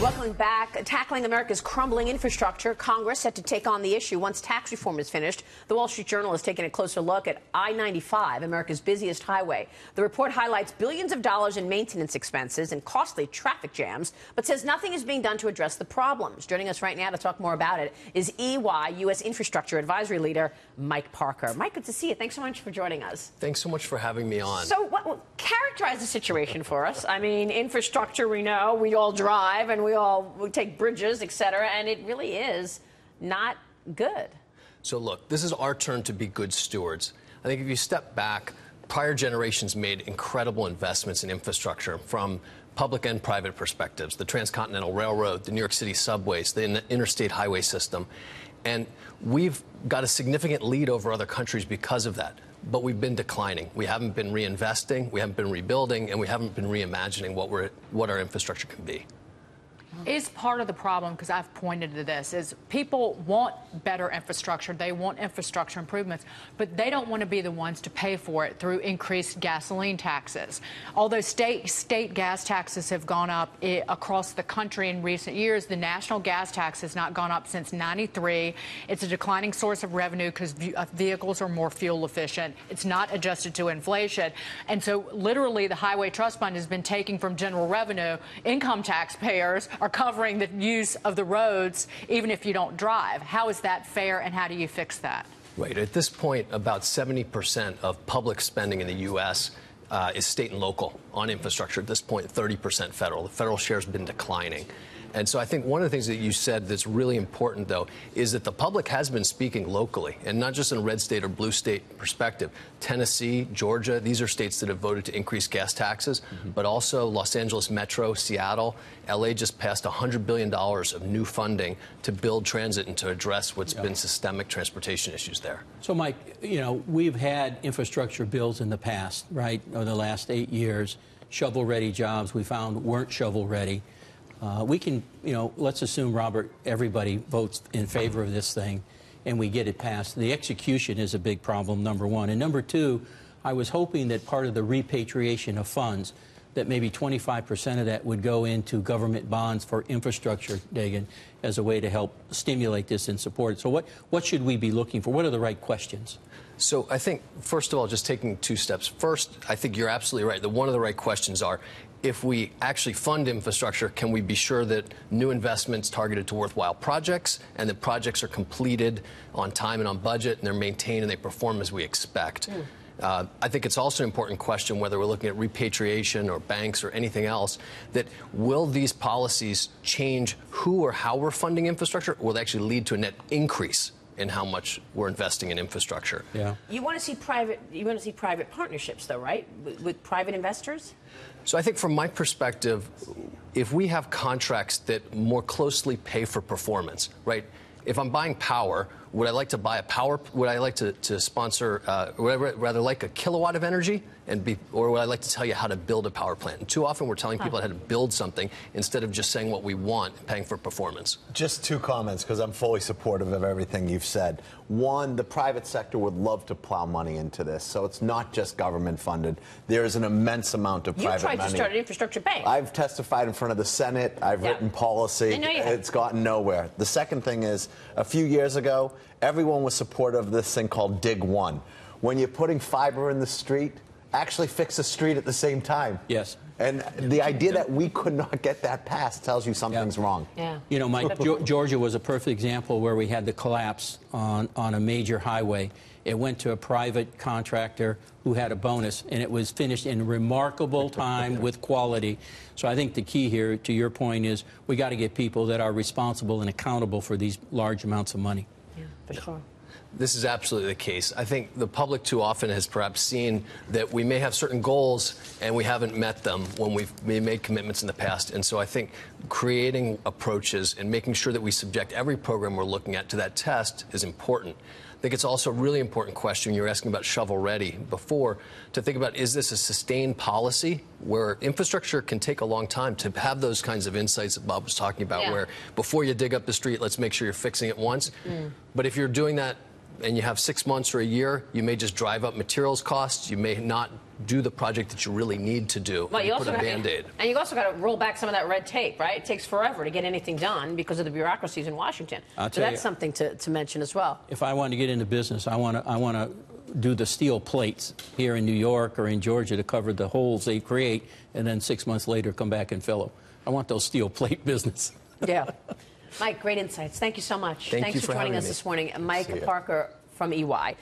Welcome back. Tackling America's crumbling infrastructure, Congress set to take on the issue once tax reform is finished. The Wall Street Journal is taking a closer look at I-95, America's busiest highway. The report highlights billions of dollars in maintenance expenses and costly traffic jams, but says nothing is being done to address the problems. Joining us right now to talk more about it is EY U.S. Infrastructure Advisory Leader Mike Parker. Mike, good to see you. Thanks so much for joining us. Thanks so much for having me on. So characterize the situation for us. I mean, infrastructure, we know, we all drive and we take bridges, et cetera, and it really is not good. So look, this is our turn to be good stewards. I think if you step back, prior generations made incredible investments in infrastructure from public and private perspectives, the Transcontinental Railroad, the New York City subways, the interstate highway system. And we've got a significant lead over other countries because of that. But we've been declining. We haven't been reinvesting, we haven't been rebuilding, and we haven't been reimagining what our infrastructure can be. Is part of the problem, because I've pointed to this, is people want better infrastructure. They want infrastructure improvements, but they don't want to be the ones to pay for it through increased gasoline taxes. Although state gas taxes have gone up across the country in recent years, the national gas tax has not gone up since '93. It's a declining source of revenue because vehicles are more fuel efficient. It's not adjusted to inflation. And so literally the Highway Trust Fund has been taking from general revenue. Income taxpayers are covering the use of the roads, even if you don't drive. How is that fair, and how do you fix that? Right. At this point, about 70% of public spending in the U.S. Is state and local on infrastructure. At this point, 30% federal. The federal share has been declining. And so I think one of the things that you said that's really important, though, is that the public has been speaking locally, and not just in a red state or blue state perspective. Tennessee, Georgia, these are states that have voted to increase gas taxes, but also Los Angeles Metro, Seattle, L.A. just passed $100 billion of new funding to build transit and to address what's been systemic transportation issues there. So, Mike, you know, we've had infrastructure bills in the past, right, over the last 8 years. Shovel-ready jobs we found weren't shovel-ready. We can, you know, let's assume, Robert, everybody votes in favor of this thing and we get it passed. The execution is a big problem, number one. And number two, I was hoping that part of the repatriation of funds, that maybe 25% of that would go into government bonds for infrastructure, Dagan, as a way to help stimulate this and support it. So what should we be looking for? What are the right questions? So I think, first of all, just taking 2 steps. First, I think you're absolutely right that one of the right questions are, if we actually fund infrastructure, can we be sure that new investments targeted to worthwhile projects and that projects are completed on time and on budget and they're maintained and they perform as we expect? I think it's also an important question, whether we're looking at repatriation or banks or anything else, that will these policies change who or how we're funding infrastructure, or will they actually lead to a net increase in how much we're investing in infrastructure? Yeah. You want to see private partnerships, though, right? With private investors? So I think from my perspective, if we have contracts that more closely pay for performance, right? If I'm buying power, would I like to buy would I like to sponsor, would I rather like a kilowatt of energy or would I like to tell you how to build a power plant? And too often we're telling people how to build something instead of just saying what we want and paying for performance. Just 2 comments, because I'm fully supportive of everything you've said. One, the private sector would love to plow money into this, so it's not just government funded. There is an immense amount of private money. You tried to start an infrastructure bank. I've testified in front of the Senate. I've written policy. I know you have. It's gotten nowhere. The second thing is, a few years ago, everyone was supportive of this thing called Dig One. When you're putting fiber in the street, actually fix the street at the same time. Yes. And the idea that we could not get that passed tells you something's wrong. Yeah. You know, Mike, Georgia was a perfect example where we had the collapse on a major highway. It went to a private contractor who had a bonus, and it was finished in remarkable time with quality. So I think the key here, to your point, is we got to get people that are responsible and accountable for these large amounts of money. Yeah, for sure. This is absolutely the case. I think the public too often has perhaps seen that we may have certain goals and we haven't met them when we've made commitments in the past. And so I think creating approaches and making sure that we subject every program we're looking at to that test is important. I think it's also a really important question. You were asking about shovel-ready before, to think about, is this a sustained policy where infrastructure can take a long time to have those kinds of insights that Bob was talking about, where before you dig up the street, let's make sure you're fixing it once. But if you're doing that and you have 6 months or a year, you may just drive up materials costs. You may not do the project that you really need to do. Well, you put also a Band-Aid. And you also got to roll back some of that red tape, right? It takes forever to get anything done because of the bureaucracies in Washington. So that's something to mention as well. If I want to get into business, I want to do the steel plates here in New York or in Georgia to cover the holes they create, and then 6 months later come back and fill them. I want those steel plate business. Yeah. Mike, great insights. Thank you so much. Thanks for joining us this morning. Mike Parker from EY.